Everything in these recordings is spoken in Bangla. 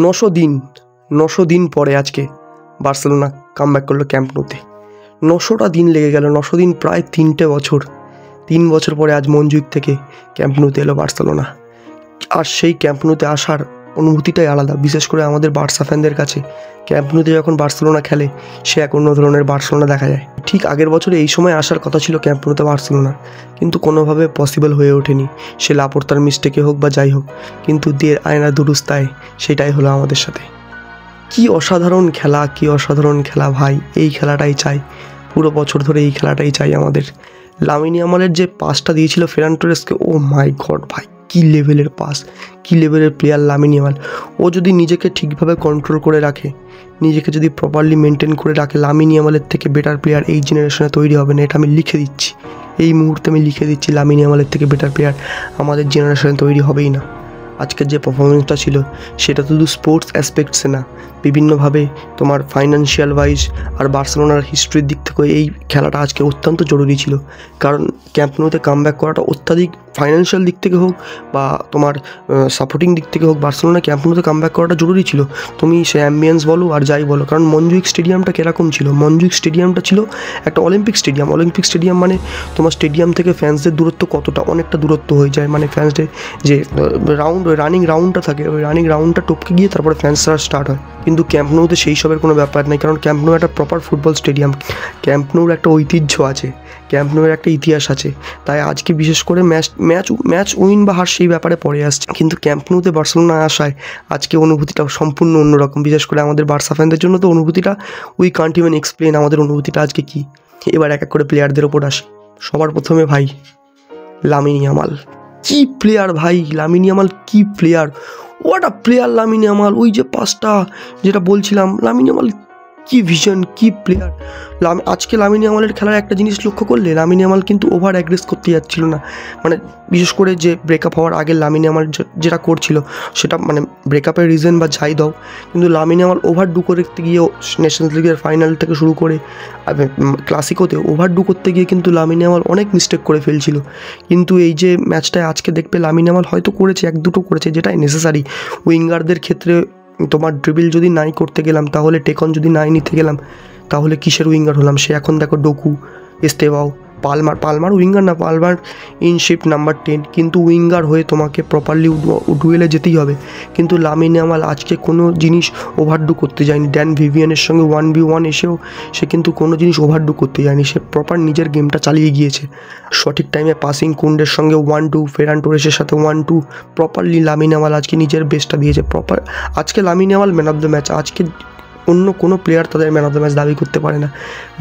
900 দিন পরে আজকে বার্সেলোনা কামব্যাক করলো ক্যাম্প ন্যুতে। 900টা দিন লেগে গেল, 900 দিন প্রায় 3টে বছর। 3 বছর পরে আজ মনজুইক থেকে ক্যাম্প ন্যুতে এলো বার্সেলোনা। আর সেই ক্যাম্প ন্যুতে আসার অনুভূতিটাই আলাদা, বিশেষ করে আমাদের বার্সা ফ্যানদের কাছে। ক্যাম্প ন্যুতে যখন বার্সেলোনা খেলে সে এক অন্য ধরনের বার্সেলোনা দেখা যায়। ঠিক আগের বছরে এই সময় আসার কথা ছিল ক্যাম্প ন্যুতে বার্সেলোনা, কিন্তু কোনোভাবে পসিবল হয়ে ওঠেনি। সে লাপোর্তার মিস্টেকে হোক বা যাই হোক, কিন্তু দিয়ে আয়না দুরুস্তায় সেটাই হলো আমাদের সাথে। কি অসাধারণ খেলা ভাই, এই খেলাটাই চাই, পুরো বছর ধরে এই খেলাটাই চাই আমাদের। লামিন ইয়ামালের যে পাসটা দিয়েছিল ফেরান টোরেসকে, ও মাই গড ভাই, কী লেভেলের পাস, কী লেভেলের প্লেয়ার লামিন ইয়ামাল। ও যদি নিজেকে ঠিকভাবে কন্ট্রোল করে রাখে, নিজেকে যদি প্রপারলি মেনটেন করে রাখে, লামিন ইয়ামালের থেকে বেটার প্লেয়ার এই জেনারেশনে তৈরি হবে না। এটা আমি লিখে দিচ্ছি, এই মুহূর্তে আমি লিখে দিচ্ছি, লামিন ইয়ামালের থেকে বেটার প্লেয়ার আমাদের জেনারেশনে তৈরি হবেই না। আজকের যে পারফরমেন্সটা ছিল সেটা শুধু স্পোর্টস অ্যাসপেক্টসে না, বিভিন্নভাবে তোমার ফাইন্যান্সিয়াল ওয়াইজ আর বার্সেলোনার হিস্ট্রির দিক থেকে এই খেলাটা আজকে অত্যন্ত জরুরি ছিল। কারণ ক্যাম্প ন্যুতে কামব্যাক করাটা অত্যাধিক, ফাইন্যান্সিয়াল দিক থেকে হোক বা তোমার সাপোর্টিং দিক থেকে হোক, বার্সেলোনা ক্যাম্প ন্যুতে কামব্যাক করাটা জরুরি ছিল। তুমি সে অ্যাম্বিয়েন্স বলো আর যাই বলো, কারণ মনজুইক স্টেডিয়ামটা কীরকম ছিল, মনজুইক স্টেডিয়ামটা ছিল একটা অলিম্পিক স্টেডিয়াম। মানে তোমার স্টেডিয়াম থেকে ফ্যান্সদের দূরত্ব কতটা, অনেকটা দূরত্ব হয়ে যায়। মানে ফ্যান্সদের যে রানিং রাউন্ডটা থাকে, ওই রানিং রাউন্ডটা টপকে গিয়ে তারপরে ফ্যান্সরা স্টার্ট হয়। কিন্তু ক্যাম্প ন্যুতে সেই সবের কোনো ব্যাপার নেই, কারণ ক্যাম্প ন্যু একটা প্রপার ফুটবল স্টেডিয়াম। ক্যাম্প ন্যুর একটা ঐতিহ্য আছে, ক্যাম্প ন্যুর একটা ইতিহাস আছে। তাই আজকে বিশেষ করে ম্যাচ উইন বা হার সেই ব্যাপারে পড়ে আসছে, কিন্তু ক্যাম্প ন্যুতে বার্সেলোনা আসায় আজকে অনুভূতিটা সম্পূর্ণ অন্যরকম। বিশেষ করে আমাদের বার্সা ফ্যানদের জন্য তো অনুভূতিটা উই কান্ট ইভেন এক্সপ্লেন আমাদের অনুভূতিটা আজকে কী। এবার এক এক করে প্লেয়ারদের ওপর আসি। সবার প্রথমে ভাই লামিন ইয়ামাল, কি প্লেয়ার ভাই, লামিন ইয়ামাল কি player, what a player Lamine Yamal. ওই যে পাসটা যেটা বলছিলাম, লামিন ইয়ামাল কি ভিশন, কি প্লেয়ার। আজকে লামিন ইয়ামালের খেলার একটা জিনিস লক্ষ্য করলে, লামিন ইয়ামাল কিন্তু ওভার অ্যাগ্রেস করতে যাচ্ছিল না। মানে বিশেষ করে যে ব্রেকআপ হওয়ার আগে লামিন ইয়ামাল যেটা করছিল সেটা মানে ব্রেকআপের রিজন বা যাই দাও, কিন্তু লামিন ইয়ামাল ওভারডু করতে গিয়েও ন্যাশনাল লিগের ফাইনাল থেকে শুরু করে ক্লাসিকোতে ওভারডু করতে গিয়ে কিন্তু লামিন ইয়ামাল অনেক মিস্টেক করে ফেলছিল। কিন্তু এই যে ম্যাচটায় আজকে দেখবে লামিন ইয়ামাল হয়তো করেছে, 1-2টো করেছে, যেটাই নেসেসারি। উইঙ্গারদের ক্ষেত্রে তোমার ড্রিবল যদি নাই করতে গেলাম, তাহলে টেকন যদি নাই নিতে গেলাম, তাহলে কিসের উইঙ্গার হলাম। সে এখন দেখো ডোকু, এস্তেভাও, পালমার উইঙ্গার না, পালমার ইন শিফট নাম্বার 10, কিন্তু উইঙ্গার হয়ে তোমাকে প্রপারলি ডুয়েলে যেতেই হবে। কিন্তু লামিন ইয়ামাল আজকে কোনো জিনিস ওভারডু করতে যায়নি। ড্যান ভিভিয়ানের সঙ্গে 1v1 এসেও সে কিন্তু কোনো জিনিস ওভারডু করতে যায়নি, সে প্রপার নিজের গেমটা চালিয়ে গিয়েছে। সঠিক টাইমে পাসিং, কুন্ডের সঙ্গে 1-2, ফেরান টোরেসের সাথে 1-2, প্রপারলি লামিন ইয়ামাল আজকে নিজের বেস্টটা দিয়েছে। আজকে Lamine Yamal man of the match. আজকে অন্য কোনো প্লেয়ার তাদের ম্যান অফ দ্য ম্যাচ দাবি করতে পারে না।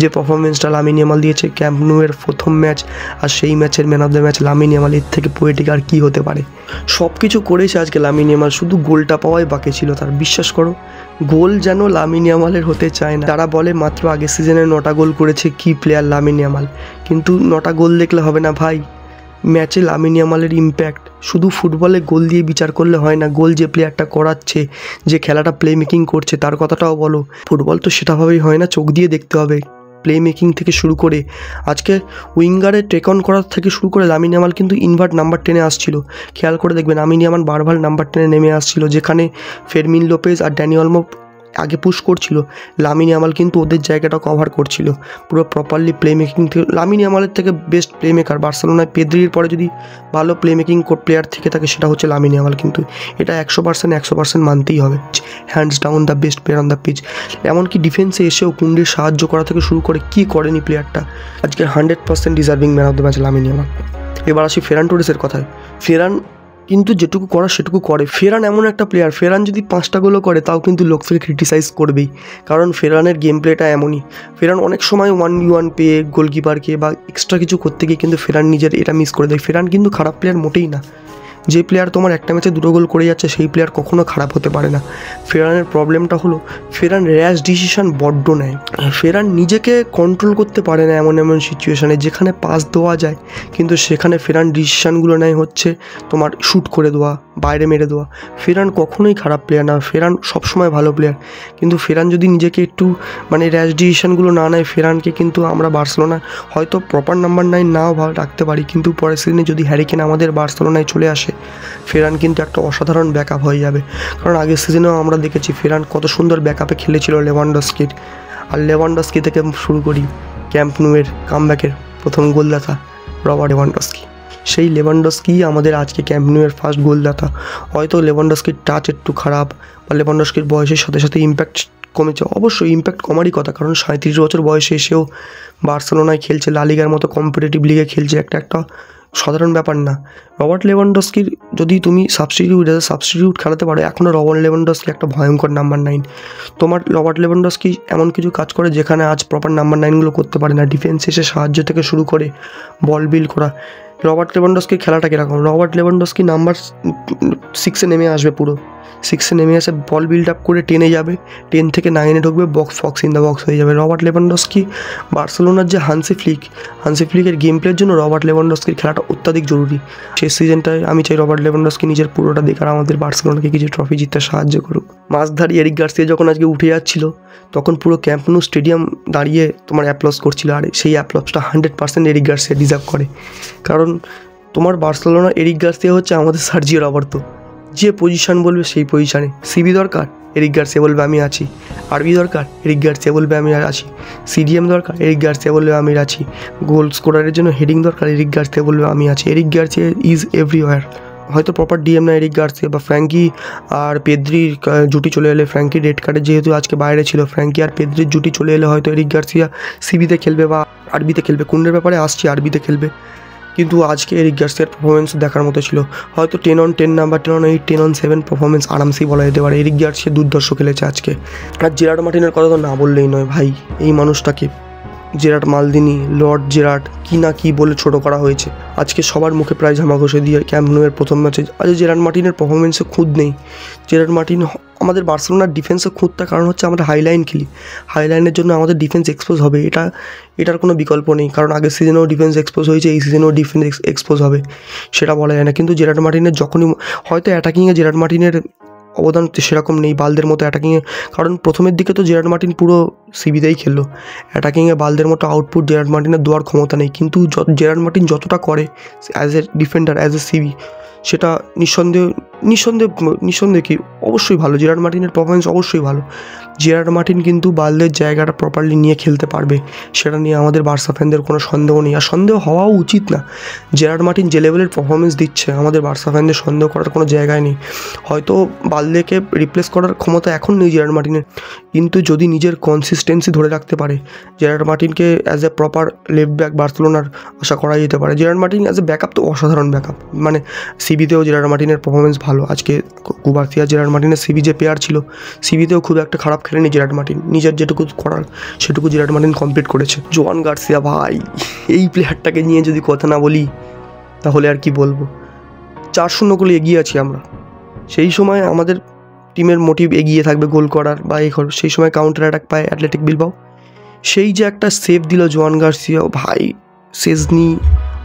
যে পারফরমেন্সটা লামিন ইয়ামাল দিয়েছে ক্যাম্প ন্যুয়ের প্রথম ম্যাচ, আর সেই ম্যাচের man of the match Lamine Yamal, এর থেকে পোয়েটিক আর কী হতে পারে। সব কিছু করেছে আজকে লামিন ইয়ামাল, শুধু গোলটা পাওয়াই বাকি ছিল তার। বিশ্বাস করো, গোল যেন লামিন ইয়ামালের হতে চায় না। তারা বলে মাত্র আগের সিজনে 9টা গোল করেছে, কি প্লেয়ার লামিন ইয়ামাল, কিন্তু 9টা গোল দেখলে হবে না ভাই। ম্যাচে লামিন ইয়ামালের ইম্প্যাক্ট শুধু ফুটবলে গোল দিয়ে বিচার করলে হয় না, গোল যে প্লেয়ারটা করাচ্ছে, যে খেলাটা প্লে মেকিং করছে তার কথাটাও বলো। ফুটবল তো সেটাভাবেই হয় না, চোখ দিয়ে দেখতে হবে। প্লে মেকিং থেকে শুরু করে আজকে উইঙ্গারে টেক অন করার থেকে শুরু করে লামিন ইয়ামাল কিন্তু ইনভার্ট নাম্বার 10-এ আসছিল। খেয়াল করে দেখবেন লামিন ইয়ামাল বারবার নাম্বার 10-এ নেমে আসছিল, যেখানে ফেরমিন লোপেজ আর ড্যানি অলমো আগে পুশ করছিল, লামিন ইয়ামাল কিন্তু ওদের জায়গাটা কভার করছিল পুরো প্রপারলি। প্লে মেকিং থেকে লামিন ইয়ামালের থেকে বেস্ট প্লে মেকার বার্সেলোনায় পেদ্রির পরে যদি ভালো প্লে মেকিং প্লেয়ার থেকে থাকে সেটা হচ্ছে লামিন ইয়ামাল। কিন্তু এটা 100% মানতেই হবে, hands down the best player on the pitch. এমনকি ডিফেন্সে এসেও কুন্ডির সাহায্য করা থেকে শুরু করে কী করেনি প্লেয়ারটা। আজকে 100% deserving man of the match Lamine Yamal. এবার আসি ফেরান টোরেসের কথায়। ফেরান কিন্তু যেটুকু করার সেটুকু করে। ফেরান এমন একটা প্লেয়ার, ফেরান যদি 5টা গোলও করে তাও কিন্তু লোক থেকে ক্রিটিসাইজ করবেই, কারণ ফেরানের গেম প্লেটা এমনই। ফেরান অনেক সময় 1v1 পেয়ে গোলকিপারকে বা এক্সট্রা কিছু করতে গিয়ে কিন্তু ফেরান নিজের এটা মিস করে দেয়। ফেরান কিন্তু খারাপ প্লেয়ার মোটেই না। যে প্লেয়ার তোমার একটা ম্যাচে 2টো গোল করে যাচ্ছে সেই প্লেয়ার কখনো খারাপ হতে পারে না। ফেরানের প্রবলেমটা হলো ফেরান র্যাশ ডিসিশন বড্ড নেয়। ফেরান নিজেকে কন্ট্রোল করতে পারে না এমন সিচুয়েশানে যেখানে পাস দেওয়া যায়, কিন্তু সেখানে ফেরান ডিসিশানগুলো নেয় হচ্ছে তোমার শ্যুট করে দেওয়া, বাইরে মেরে দেওয়া। ফেরান কখনোই খারাপ প্লেয়ার না, ফেরান সবসময় ভালো প্লেয়ার, কিন্তু ফেরান যদি নিজেকে একটু মানে র্যাশ ডিসিশনগুলো না নেয়, ফেরানকে কিন্তু আমরা বার্সেলোনা হয়তো প্রপার নাম্বার 9 নাও রাখতে পারি, কিন্তু পরের সিজনে যদি হ্যারি কেন আমাদের বার্সেলোনায় চলে আসে, ফেরান কিন্তু একটা অসাধারণ ব্যাকআপ হয়ে যাবে। কারণ আগের সিজনেও আমরা দেখেছি ফেরান কত সুন্দর ব্যাকআপে খেলেছিল লেভানডস্কির। আর লেভানডস্কি থেকে শুরু করি ক্যাম্প নুয়ের কামব্যাকের প্রথম গোলদাতা রবার্ট লেভানডস্কি। সেই লেভানডস্কি আমাদের আজকে ক্যাম্প নুয়ের ফার্স্ট গোলদাতা। হয়তো লেভানডস্কির টাচ একটু খারাপ বা লেভানডস্কির বয়সের সাথে সাথে ইম্প্যাক্ট কমেছে, অবশ্যই ইম্প্যাক্ট কমারই কথা, কারণ 37 বছর বয়সে এসেও বার্সেলোনায় খেলছে, লা লিগার মতো কম্পিটিটিভ লিগে খেলছে, একটা সাধারণ ব্যাপার না। রবার্ট লেভানডস্কির যদি তুমি সাবস্টিটিউট খেলাতে পারো, এখনও রবার্ট লেভানডস্কি একটা ভয়ঙ্কর নাম্বার 9। তোমার রবার্ট লেভানডস্কি এমন কিছু কাজ করে যেখানে আজ প্রপার নাম্বার 9গুলো করতে পারে না। ডিফেন্স এসে সাহায্য থেকে শুরু করে বল বিল করা। রবার্ট লেভানডস্কির খেলাটা কীরকম, রবার্ট লেভানডস্কি নাম্বার 6-এ নেমে আসবে, পুরো 6-এ নেমে এসে বল বিল্ড আপ করে 10-এ যাবে, 10 থেকে 9-এ ঢুকবে, ফক্স ইন দ্য বক্স হয়ে যাবে। রবার্ট লেভানডস্কি বার্সেলোনার যে হান্সি ফ্লিকের গেম প্লের জন্য রবার্ট লেভানডস্কির খেলাটা অত্যাধিক জরুরি। শেষ সিজনটায় আমি চাই রবার্ট লেভানডস্কি নিজের পুরোটা দেখার, আমাদের বার্সেলোনাকে কিছু ট্রফি জিততে সাহায্য করুক। মাঝধারী এরিক গার্সিয়া যখন আজকে উঠে যাচ্ছিল, তখন পুরো ক্যাম্প নু স্টেডিয়াম দাঁড়িয়ে তোমার অ্যাপ্লস করছিল, আর সেই অ্যাপ্লসটা 100% এরিক গার্সিয়া ডিজার্ভ করে। কারণ তোমার বার্সেলোনা এরিক গার্সিয়া হচ্ছে আমাদের সার্জিও রবার্তো, যে পজিশন বলবে সেই পজিশানে। সিবি দরকার, এরিক গার্সিয়া বলবে আমি আছি। আরবি দরকার, এরিক গার্সিয়া বলবে আমি আছি। সিডিএম দরকার, এরিক গার্সিয়া বলবে আমি আছি। গোল স্কোরারের জন্য হেডিং দরকার, এরিক গার্সিয়া বলবে আমি আছি। Eric Garcia is everywhere. হয়তো প্রপার ডিএম না এরিক গার্সিয়া, বা ফ্র্যাঙ্কি আর পেদ্রির জুটি চলে এলে, ফ্র্যাঙ্কি রেড কার্ডে যেহেতু আজকে বাইরে ছিল, ফ্র্যাঙ্কি আর পেদ্রির জুটি চলে এলে হয়তো এরিক গার্সিয়া সিবিতে খেলবে বা আরবিতে খেলবে। কুন্ডের ব্যাপারে আসছি, আরবিতে খেলবে। কিন্তু আজকে এরিক গার্সিয়ার পারফরমেন্স দেখার মতো ছিল। হয়তো 10-on-10 number 10-on-8 10-on-7 performance আরামসেই বলা যেতে পারে। এরিক গার্সিয়া দুর্ধর্ষ খেলেছে আজকে। আর জেরার্ড মার্টিনের কথা তো না বললেই নয় ভাই। এই মানুষটাকে জেরার্ড মালদিনি, লর্ড জেরার্ড কি না কি বলে ছোটো করা হয়েছে। আজকে সবার মুখে প্রায় ঝামা ঘষে দিয়ে ক্যাম্প নুয়ের প্রথম ম্যাচে আজ জেরার্ড মার্টিনের পারফরমেন্সে খুঁত নেই। জেরার্ড মার্টিন আমাদের বার্সেলোনার ডিফেন্সে খুঁতটার কারণ হচ্ছে আমরা হাইলাইন খেলি, হাইলাইনের জন্য আমাদের ডিফেন্স এক্সপোজ হবে, এটার কোনো বিকল্প নেই। কারণ আগের সিজনেও ডিফেন্স এক্সপোজ হয়েছে, এই সিজনেও ডিফেন্স এক্সপোজ হবে, সেটা বলা যায় না। কিন্তু জেরার্ড মার্টিনের যখনই হয়তো অ্যাটাকিংয়ে জেরার্ড মার্টিনের অবদান সেরকম নেই বালদের মতো অ্যাটাকিংয়ে, কারণ প্রথমের দিকে তো জেরার্ড মার্টিন পুরো সিবিতেই খেললো। অ্যাটাকিংয়ে বালদের মতো আউটপুট জেরার্ড মার্টিনের দেওয়ার ক্ষমতা নেই, কিন্তু জেরার্ড মার্টিন যতটা করে as a defender, as a CB, সেটা নিঃসন্দেহে কি অবশ্যই ভালো। জেরার্ড মার্টিনের পারফরমেন্স অবশ্যই ভালো। জেরার্ড মার্টিন কিন্তু বালদের জায়গাটা প্রপারলি নিয়ে খেলতে পারবে, সেটা নিয়ে আমাদের বার্সা ফ্যানদের কোনো সন্দেহ নেই, আর সন্দেহ হওয়াও উচিত না। জেরার্ড মার্টিন যে লেভেলের পারফরমেন্স দিচ্ছে, আমাদের বার্সা ফ্যানদের সন্দেহ করার কোনো জায়গায় নেই। হয়তো বালদেকে রিপ্লেস করার ক্ষমতা এখন নেই জেরার্ড মার্টিনের, কিন্তু যদি নিজের কনসিস্টেন্সি ধরে রাখতে পারে, জেরার্ড মার্টিনকে as a proper left back বার্সেলোনার আশা করা যেতে পারে। Gerard Martin as a backup তো অসাধারণ ব্যাকআপ, মানে সিবিতেও জেরার্ড মার্টিনের পারফরমেন্স ভালো। আজকে কুবার্সিয়া জেরার্ড মার্টিনের সিবি যে পেয়ার ছিল, সিবিতেও খুব একটা খারাপ খেলেনি জেরার্ড মার্টিন, নিজের যেটুকু করার সেটুকু জেরার্ড মার্টিন কমপ্লিট করেছে। জোয়ান গার্সিয়া ভাই, এই প্লেয়ারটাকে নিয়ে যদি কথা না বলি তাহলে আর কি বলবো। 4-0 গোলে এগিয়ে আছি আমরা, সেই সময় আমাদের টিমের মোটিভ এগিয়ে থাকবে গোল করার বা সেই সময় কাউন্টার অ্যাটাক পায় অ্যাথলেটিক বিলবাও। সেই যে একটা সেভ দিল জোয়ান গার্সিয়া ভাই, সেজনি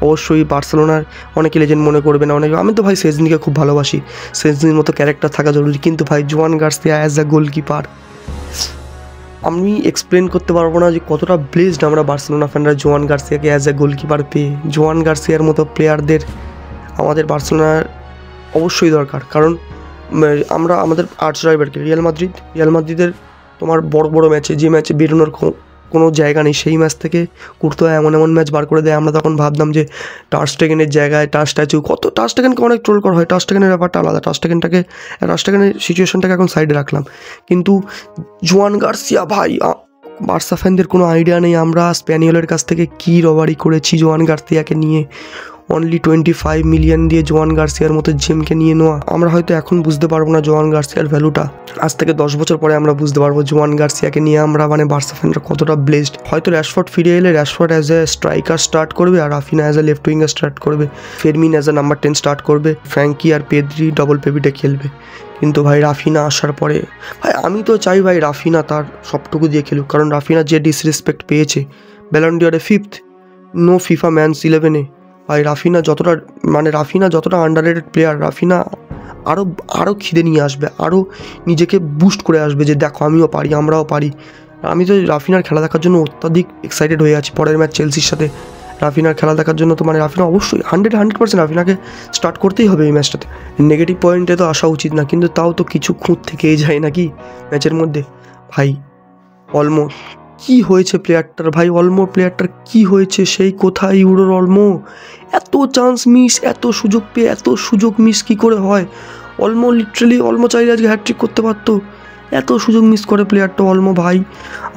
অবশ্যই বার্সেলোনার অনেকে লেজেন্ড মনে করবে না, অনেকে, আমি তো ভাই সেজনিকে খুব ভালোবাসি, সেজনির মতো ক্যারেক্টার থাকা জরুরি, কিন্তু ভাই জোয়ান গার্সিয়া অ্যাজ আ গোলকিপার আমি এক্সপ্লেন করতে পারবো না যে কতটা ব্লেসড আমরা বার্সেলোনা ফ্যানরা জোয়ান গার্সিয়াকে অ্যাজ এ গোলকিপার পেয়ে। জোয়ান গার্সিয়ার মতো প্লেয়ারদের আমাদের বার্সেলোনার অবশ্যই দরকার, কারণ আমরা আমাদের আর্চ রাইভালকে রিয়াল মাদ্রিদের তোমার বড় বড় ম্যাচে, যে ম্যাচে বেরোনোর কোনো জায়গা নেই, সেই ম্যাচ থেকে কুর্তোয়া এমন ম্যাচ বার করে দেয়। আমরা তখন ভাবতাম যে টার স্টেগেনের জায়গায় টার স্ট্যাচু, টার স্টেগেনকে অনেক ট্রোল করা হয়, টার স্টেগেনের ব্যাপারটা আলাদা, টার স্টেগেনের সিচুয়েশনটাকে এখন সাইডে রাখলাম। কিন্তু জোয়ান গার্সিয়া ভাই, বার্সা ফ্যানদের কোনো আইডিয়া নেই আমরা স্প্যানিওলের কাছ থেকে কী রবারি করেছি জোয়ান গার্সিয়াকে নিয়ে। অনলি 25 মিলিয়ন দিয়ে জোয়ান গার্সিয়ার মতো জেমকে নিয়ে নেওয়া, আমরা হয়তো এখন বুঝতে পারবো না জোয়ান গার্সিয়ার ভ্যালুটা, আজ থেকে 10 বছর পরে আমরা বুঝতে পারবো জোয়ান গার্সিয়াকে নিয়ে আমরা মানে বার্সা ফ্যানরা কতটা ব্লেসড। হয়তো র্যাশফোর্ড ফিরে এলে Rashford as a striker start করবে, আর Raphinha as a left winger start করবে, Fermin as a number 10 start করবে, ফ্র্যাঙ্কি আর পেদ্রি ডবল পেভিটে খেলবে। কিন্তু ভাই রাফিনা আসার পরে ভাই আমি তো চাই ভাই রাফিনা তার সবটুকু দিয়ে খেলুক, কারণ রাফিনা যে ডিসরেসপেক্ট পেয়েছে ব্যালন ডিওরে 5th, নো ফিফা ম্যানস 11-এ, ভাই রাফিনা যতটা আন্ডাররেটেড প্লেয়ার, রাফিনা আরও আরও খিদে নিয়ে আসবে, আরও নিজেকে বুস্ট করে আসবে যে দেখো আমিও পারি, আমরাও পারি। আমি তো রাফিনার খেলা দেখার জন্য অত্যাধিক এক্সাইটেড হয়ে আছি। পরের ম্যাচ চেলসির সাথে রাফিনার খেলা দেখার জন্য তো মানে রাফিনা অবশ্যই 100% রাফিনাকে স্টার্ট করতেই হবে এই ম্যাচটাতে। নেগেটিভ পয়েন্টে তো আসা উচিত না, কিন্তু তাও তো কিছু খুঁত থেকেই যায় নাকি ম্যাচের মধ্যে। ভাই অলমো কি হয়েছে প্লেয়ারটার, ভাই অলমো প্লেয়ারটার কি হয়েছে, সেই কোথায় ইউরোর অলমো, এত চান্স মিস, এত সুযোগ পেয়ে এত সুযোগ মিস কী করে হয়। অলমো লিটারালি অলমো চাইলে আজকে হ্যাটট্রিক করতে পারতো, এত সুযোগ মিস করে প্লেয়ারটা অলমো। ভাই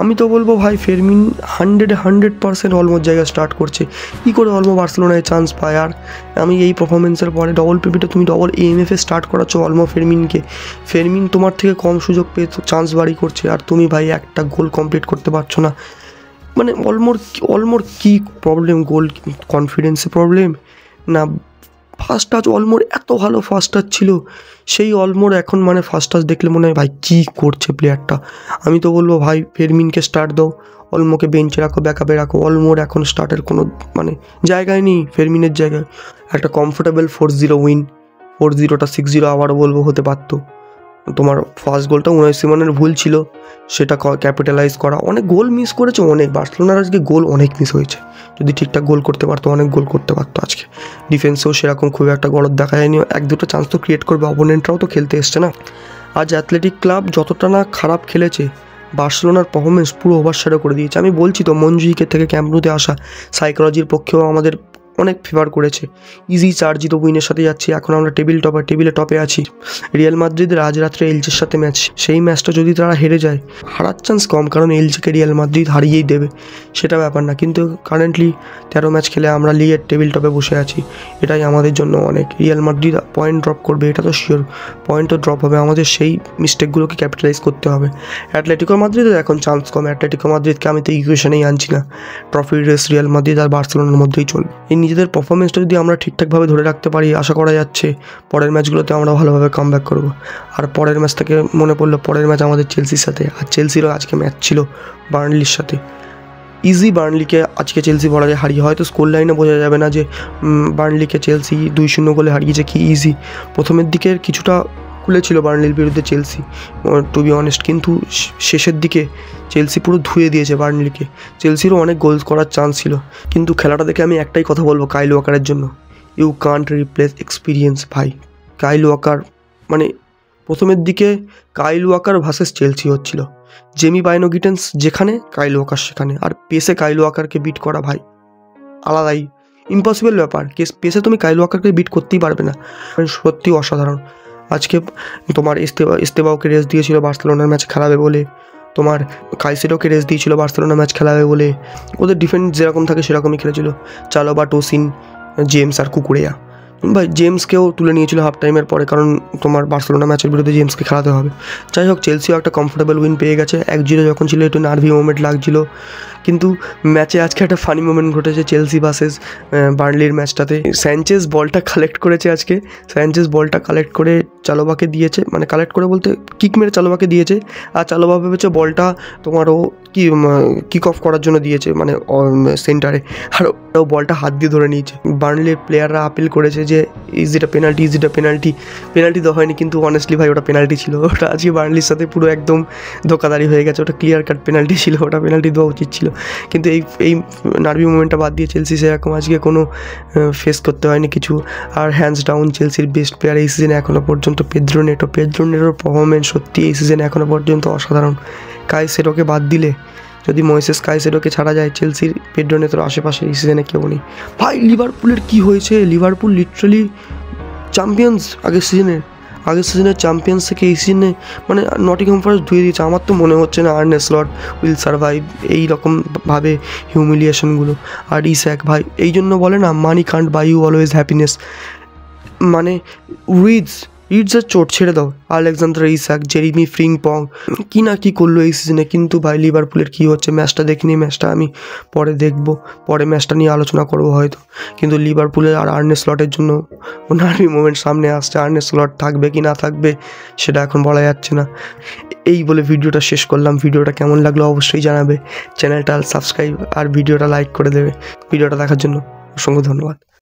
আমি তো বলবো ভাই ফেরমিন 100% অলমোর জায়গায় স্টার্ট করছে। কী করে অলমো বার্সেলোনায় চান্স পায়? আর আমি এই পারফরমেন্সের পরে ডবল পিপিটা তুমি ডবল এএমএফে স্টার্ট করাচ্ছ অলমো ফেরমিনকে। ফেরমিন তোমার থেকে কম সুযোগ পেয়ে চান্স বাড়ি করছে, আর তুমি ভাই একটা গোল কমপ্লিট করতে পারছো না। মানে অলমোর কী প্রবলেম? গোল কনফিডেন্সে প্রবলেম না ফার্স্ট টাচ? অলমোর এত ভালো ফার্স্ট টাচ ছিল, সেই অলমোর এখন মানে ফার্স্ট টাচ দেখলে মনে হয় ভাই কী করছে প্লেয়ারটা। আমি তো বলবো ভাই ফেরমিনকে স্টার্ট দাও, অলমোকে বেঞ্চে রাখো, ব্যাকআপে রাখো। অলমোর এখন স্টার্টের কোনো মানে জায়গায় নেই ফেরমিনের জায়গায়। একটা কমফোর্টেবল 4-0 উইন, 4-0টা 6-0 আবারও বলবো হতে পারতো। তোমার ফার্স্ট গোলটা উনাই সিমনের ভুল ছিল, সেটা ক্যাপিটালাইজ করা। অনেক গোল মিস করেছে, অনেক বার্সেলোনার আজকে গোল অনেক মিস হয়েছে। যদি ঠিকঠাক গোল করতে পারতো অনেক গোল করতে পারতো আজকে। ডিফেন্সেও সেরকম খুব একটা গলদ দেখা যায়নি, এক দুটো চান্স তো ক্রিয়েট করবে, অপোনেন্টরাও তো খেলতে এসছে না। আজ অ্যাথলেটিক ক্লাব যতটা না খারাপ খেলেছে, বার্সেলোনার পারফরমেন্স পুরো ওভারশ্যাডো করে দিয়েছে। আমি বলছি তো মনজুইকের থেকে ক্যাম্প নুতে আসা সাইকোলজির পক্ষেও আমাদের অনেক ফেভার করেছে। ইজি 4-0 উইনের সাথে যাচ্ছি, এখন আমরা টেবিলে টপে আছি। রিয়াল মাদ্রিদের আজ রাত্রে এলচের সাথে ম্যাচ, সেই ম্যাচটা যদি তারা হেরে যায়, হারার চান্স কম, কারণ এলচেকে রিয়াল মাদ্রিদ হারিয়েই দেবে, সেটা ব্যাপার না। কিন্তু কারেন্টলি 13 ম্যাচ খেলে আমরা লিগের টেবিল টপে বসে আছি, এটাই আমাদের জন্য অনেক। রিয়াল মাদ্রিদ পয়েন্ট ড্রপ করবে এটা তো শিওর, পয়েন্টও ড্রপ হবে, আমাদের সেই মিস্টেকগুলোকে ক্যাপিটালাইজ করতে হবে। অ্যাটলেটিকো মাদ্রিদের এখন চান্স কম, অ্যাটলেটিকো মাদ্রিদকে আমি তো ইকুয়েশনেই আনছি না। ট্রফির রেস রিয়াল মাদ্রিদ আর বার্সেলোনার মধ্যেই চলবে। এই নিজেদের পারফরমেন্সটা যদি আমরা ঠিকঠাকভাবে ধরে রাখতে পারি, আশা করা যাচ্ছে পরের ম্যাচগুলোতে আমরা ভালোভাবে কামব্যাক করব। আর পরের ম্যাচ থেকে মনে পড়লো পরের ম্যাচ আমাদের চেলসির সাথে, আর চেলসিরও আজকে ম্যাচ ছিল বার্নলির সাথে। ইজি বার্নলিকে আজকে চেলসি বলা যায় হারিয়ে, হয়তো স্কোর লাইনে বোঝা যাবে না যে বার্নলিকে চেলসি 2-0 গোলে হারিয়েছে কি ইজি। প্রথমের দিকের কিছুটা খুলেছিল বার্নলির বিরুদ্ধে চেলসি, টু বি অনেস্ট, কিন্তু শেষের দিকে চেলসি পুরো ধুয়ে দিয়েছে বার্নলিকে। চেলসিরও অনেক গোল করার চান্স ছিল, কিন্তু খেলাটা দেখে আমি একটাই কথা বলবো কাইল ওয়াকারের জন্য, ইউ কান্ট রিপ্লেস এক্সপিরিয়েন্স। ভাই কাইল ওয়াকার মানে প্রথমের দিকে কাইল ওয়াকার ভার্সেস চেলসি হচ্ছিল, জেমি বাইনো গিটেন্স যেখানে কাইল ওয়াকার সেখানে, আর পেসে কাইল ওয়াকারকে বিট করা ভাই আলাদাই ইম্পসিবল ব্যাপার। পেসে তুমি কাইল ওয়াকারকে বিট করতেই পারবে না, সত্যি অসাধারণ। আজকে তোমার এস্তেবাওকে রেস্ট দিয়েছিল বার্সেলোনার ম্যাচ খেলাবে বলে, তোমার কাইসেডোকে রেস্ট দিয়েছিল বার্সেলোনা ম্যাচ খেলাবে বলে। ওদের ডিফেন্স যেরকম থাকে সেরকমই খেলেছিল, চালোবা, টোসিন, জেমস আর কুকুরেয়া। ভাই জেমসকেও তুলে নিয়েছিল হাফ টাইমের পরে, কারণ তোমার বার্সেলোনা ম্যাচের বিরুদ্ধে জেমসকে খেলাতে হবে। যাই হোক চেলসিও একটা কমফোর্টেবল উইন পেয়ে গেছে। 1-0 যখন ছিল একটু নার্ভি মোমেন্ট লাগছিল, কিন্তু ম্যাচে আজকে একটা ফানি মোমেন্ট ঘটেছে চেলসি ভার্সেস বার্নলির ম্যাচটাতে। স্যানচেজ বলটা কালেক্ট করেছে আজকে, স্যানচেজ বলটা কালেক্ট করে চালোবাকে দিয়েছে, মানে কালেক্ট করে বলতে কিক মেরে চালোবাকে দিয়েছে, আর চালোবা ভেবেছে বলটা তোমারও কিক অফ করার জন্য দিয়েছে মানে সেন্টারে, আর ও বলটা হাত দিয়ে ধরে নিয়েছে। বার্নলির প্লেয়াররা আপিল করেছে যে is it a penalty. Penalty দেওয়া হয়নি, কিন্তু অনেস্টলি ভাই ওটা পেনাল্টি ছিল। ওটা আজকে বার্নলির সাথে পুরো একদম ধোকাদারি হয়ে গেছে, ওটা ক্লিয়ার কাট পেনাল্টি ছিল, ওটা পেনাল্টি দেওয়া উচিত ছিল। কিন্তু এই নার্ভি মুভমেন্টটা বাদ দিয়ে চেলসি সেরকম আজকে কোনো ফেস করতে হয়নি কিছু। আর হ্যান্ডস ডাউন চেলসির বেস্ট প্লেয়ার এই সিজনে এখনও পর্যন্ত পেদ্রো নেটোর পারফরমেন্স সত্যি এই সিজনে এখনও পর্যন্ত অসাধারণ। কাইসেডোকে বাদ দিলে, যদি ময়েসেস কাইসেডোকে ছাড়া যায়, চেলসির পেদ্রো নেটোর আশেপাশে এই সিজনে কেউ নেই। ভাই লিভারপুলের কি হয়েছে? লিভারপুল লিটারালি চ্যাম্পিয়ন্স আগের সিজনের চ্যাম্পিয়ন্স থেকে এই সিজনে মানে নটিংহ্যাম ফরেস্ট ধুয়ে দিয়েছে। আমার তো মনে হচ্ছে না আর্নে স্লট উইল সার্ভাইভ এই রকমভাবে হিউমিলিয়েশনগুলো। আর ইস্যাক ভাই এই জন্য বলে না money can't buy you always happiness, মানে রিডসের চোট ছেড়ে দাও, আলেকজান্ডার ইস্যাক, জেরিমি ফ্রিম্পং কি না কি করলো এই সিজনে। কিন্তু ভাই লিভারপুলের কী হচ্ছে ম্যাচটা দেখিনি, ম্যাচটা আমি পরে দেখবো, পরে ম্যাচটা নিয়ে আলোচনা করবো হয়তো। কিন্তু লিভারপুলের আর আর্নে স্লটের জন্য নার্ভি মোমেন্ট সামনে আসছে, আর্নে স্লট থাকবে কি না থাকবে সেটা এখন বলা যাচ্ছে না। এই বলে ভিডিওটা শেষ করলাম। ভিডিওটা কেমন লাগলো অবশ্যই জানাবে, চ্যানেলটা সাবস্ক্রাইব আর ভিডিওটা লাইক করে দেবে। ভিডিওটা দেখার জন্য অসংখ্য ধন্যবাদ।